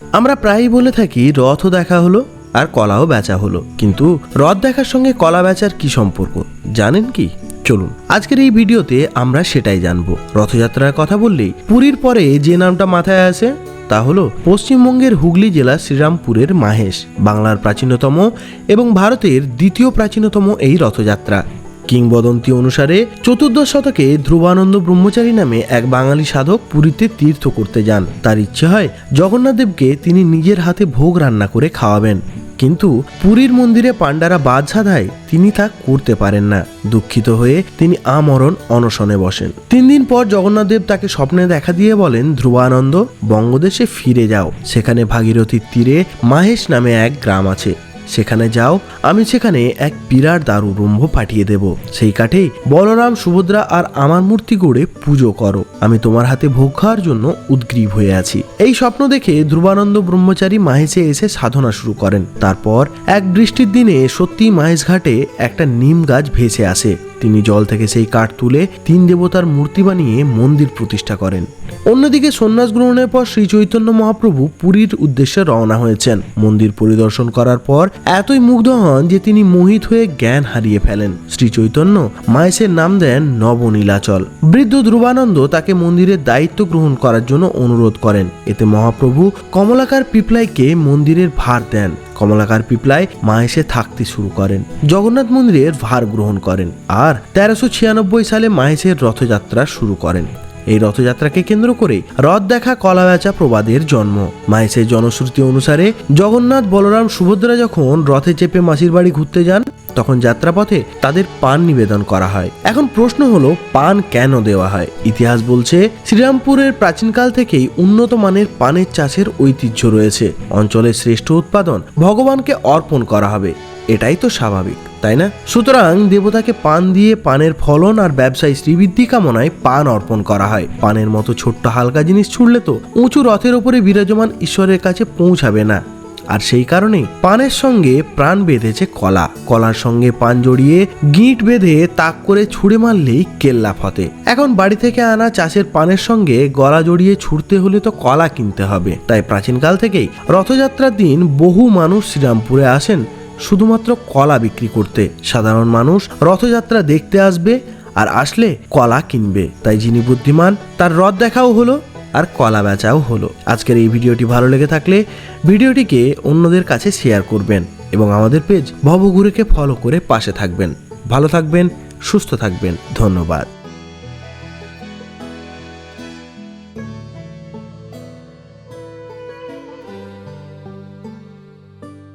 আমরা প্রায়ই বলে থাকি রথও দেখা হলো আর কলাও বেচা হলো, কিন্তু রথ দেখার সঙ্গে কলা বেচার কি সম্পর্ক জানেন কি? চলুন আজকের এই ভিডিওতে আমরা সেটাই জানবো। রথযাত্রার কথা বললেই পুরীর পরে যে নামটা মাথায় আসে তা হলো পশ্চিমবঙ্গের হুগলি জেলার শ্রীরামপুরের মাহেশ। বাংলার প্রাচীনতম এবং ভারতের দ্বিতীয় প্রাচীনতম এই রথযাত্রা। কিংবদন্তি অনুসারে চতুর্দশ শতকে ধ্রুবানন্দ ব্রহ্মচারী নামে এক বাঙালি সাধক পুরীতে তীর্থ করতে যান। তার ইচ্ছে হয় জগন্নাথ দেবকে তিনি নিজের হাতে ভোগ রান্না করে খাওয়াবেন, কিন্তু পুরীর মন্দিরে পাণ্ডারা বাদ সাধায় তিনি তা করতে পারেন না। দুঃখিত হয়ে তিনি আমরণ অনশনে বসেন। 3 দিন পর জগন্নাথ দেব তাকে স্বপ্নে দেখা দিয়ে বলেন, ধ্রুবানন্দ, বঙ্গদেশে ফিরে যাও। সেখানে ভাগীরথীর তীরে মাহেশ নামে এক গ্রাম আছে, সেখানে যাও। আমি সেখানে এক বিরাট দারুব্রহ্ম পাঠিয়ে দেব। সেই কাঠে বলরাম, সুভদ্রা আর আমার মূর্তি গড়ে পুজো করো। আমি তোমার হাতে ভোগ খাওয়ার জন্য উদ্গ্রীব হয়ে আছি। এই স্বপ্ন দেখে ধ্রুবানন্দ ব্রহ্মচারী মাহেশে এসে সাধনা শুরু করেন। তারপর এক বৃষ্টির দিনে সত্যি মাহেশ ঘাটে একটা নিম গাছ ভেসে আসে। তিনি জল থেকে সেই কাঠ তুলে 3 দেবতার মূর্তি বানিয়ে মন্দির প্রতিষ্ঠা করেন। অন্যদিকে সন্ন্যাস গ্রহণের পর শ্রী চৈতন্য মহাপ্রভু পুরীর উদ্দেশ্যে রওনা হয়েছেন। মন্দির পরিদর্শন করার পর এতই মুগ্ধ হন যে তিনি মোহিত হয়ে জ্ঞান হারিয়ে ফেলেন। শ্রী চৈতন্য মাহেশের নাম দেন নবনীলাচল। বৃদ্ধ ধ্রুবানন্দ তাকে মন্দিরের দায়িত্ব গ্রহণ করার জন্য অনুরোধ করেন। এতে মহাপ্রভু কমলাকার পিপলাইকে মন্দিরের ভার দেন। কমলাকার পিপলাই মাহেশে থাকতে শুরু করেন, জগন্নাথ মন্দিরের ভার গ্রহণ করেন আর 1396 সালে মাহেশের রথযাত্রা শুরু করেন। এই রথযাত্রাকে কেন্দ্র করে রথ দেখা কলা বেচা প্রবাদের জন্ম। মাহেশের জনশ্রুতি অনুসারে জগন্নাথ, বলরাম, সুভদ্রা যখন রথে চেপে মাসির বাড়ি ঘুরতে যান, তখন যাত্রাপথে তাদের পান নিবেদন করা হয়। এখন প্রশ্ন হলো, পান কেন দেওয়া হয়? ইতিহাস বলছে শ্রীরামপুরের প্রাচীনকাল থেকেই উন্নত মানের পানের চাষের ঐতিহ্য রয়েছে। অঞ্চলের শ্রেষ্ঠ উৎপাদন ভগবানকে অর্পণ করা হবে, এটাই তো স্বাভাবিক, তাই না? সুতরাং দেবতাকে পান দিয়ে পানের ফলন আর ব্যবসায়ী শ্রীবৃদ্ধি কামনায় পান অর্পণ করা হয়। পানের মতো ছোট্ট হালকা জিনিস ছুঁড়লে তো উঁচু রথের ওপরে বিরাজমান ঈশ্বরের কাছে পৌঁছাবে না, আর সেই কারণেই পানের সঙ্গে প্রাণ বেঁধেছে কলা। কলার সঙ্গে পান জড়িয়ে গিঁট বেঁধে তাক করে ছুঁড়ে মারলেই কেল্লা ফতে। এখন বাড়ি থেকে আনা চাষের পানের সঙ্গে গলা জড়িয়ে ছুটতে হলে তো কলা কিনতে হবে। তাই প্রাচীনকাল থেকেই রথযাত্রার দিন বহু মানুষ শ্রীরামপুরে আসেন শুধুমাত্র কলা বিক্রি করতে। সাধারণ মানুষ রথযাত্রা দেখতে আসবে আর আসলে কলা কিনবে। তাই যিনি বুদ্ধিমান তার রথ দেখাও হলো আর কলা বেচাও হলো। আজকের এই ভিডিওটি ভালো লেগে থাকলে ভিডিওটিকে অন্যদের কাছে শেয়ার করবেন এবং আমাদের পেজ ভবঘুরেকে ফলো করে পাশে থাকবেন। ভালো থাকবেন, সুস্থ থাকবেন। ধন্যবাদ।